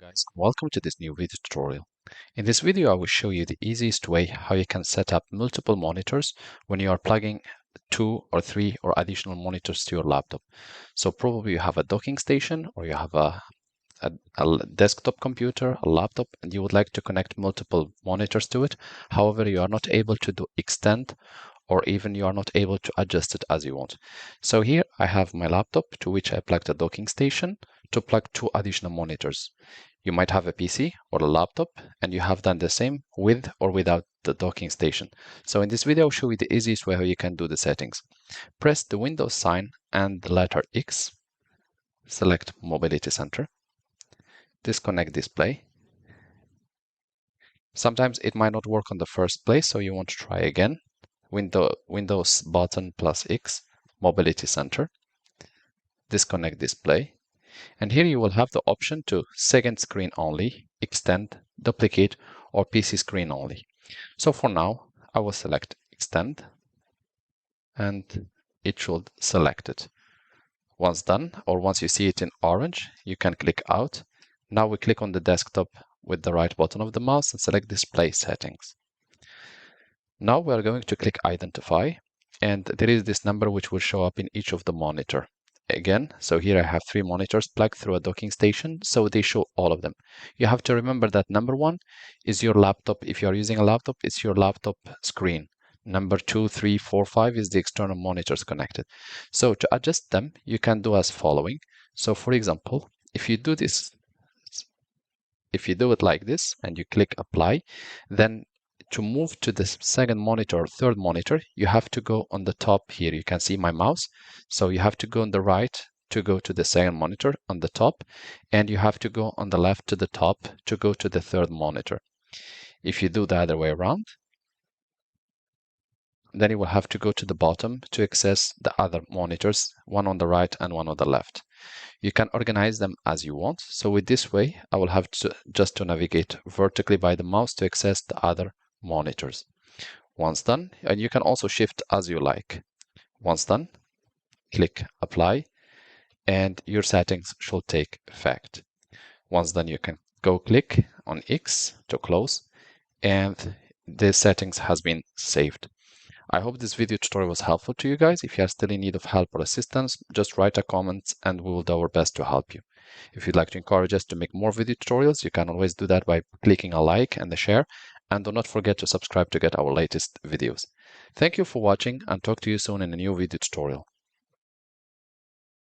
Guys, welcome to this new video tutorial. In this video, I will show you the easiest way how you can set up multiple monitors when you are plugging 2 or 3 or additional monitors to your laptop. So probably you have a docking station or you have a desktop computer, a laptop, and you would like to connect multiple monitors to it. However, you are not able to do extend or even you are not able to adjust it as you want. So here I have my laptop to which I plugged a docking station to plug 2 additional monitors. You might have a PC or a laptop and you have done the same with or without the docking station. So in this video, I'll show you the easiest way how you can do the settings. Press the Windows sign and the letter X. Select Mobility Center. Disconnect display. Sometimes it might not work on the first place, so you want to try again. Windows button plus X, Mobility Center. Disconnect display. And here you will have the option to second screen only, extend, duplicate, or PC screen only. So for now, I will select extend and it should select it. Once done, or once you see it in orange, you can click out. Now we click on the desktop with the right button of the mouse and select display settings. Now we are going to click identify, and there is this number which will show up in each of the monitor. Again, so here I have 3 monitors plugged through a docking station, so they show all of them. You have to remember that number 1 is your laptop. If you are using a laptop, it's your laptop screen. Number 2, 3, 4, 5 is the external monitors connected. So to adjust them, you can do as following. So for example, if you do it like this and you click apply, then to move to the second monitor or third monitor, you have to go on the top here. You can see my mouse. So you have to go on the right to go to the second monitor on the top, and you have to go on the left to the top to go to the third monitor. If you do the other way around, then you will have to go to the bottom to access the other monitors, one on the right and one on the left. You can organize them as you want. So with this way, I will have to just to navigate vertically by the mouse to access the other monitors. Once done, and you can also shift as you like. Once done, click apply and your settings should take effect. Once done, you can go click on X to close and the settings has been saved. I hope this video tutorial was helpful to you guys. If you are still in need of help or assistance, just write a comment and we will do our best to help you. If you'd like to encourage us to make more video tutorials, you can always do that by clicking a like and a share. And do not forget to subscribe to get our latest videos. Thank you for watching and talk to you soon in a new video tutorial.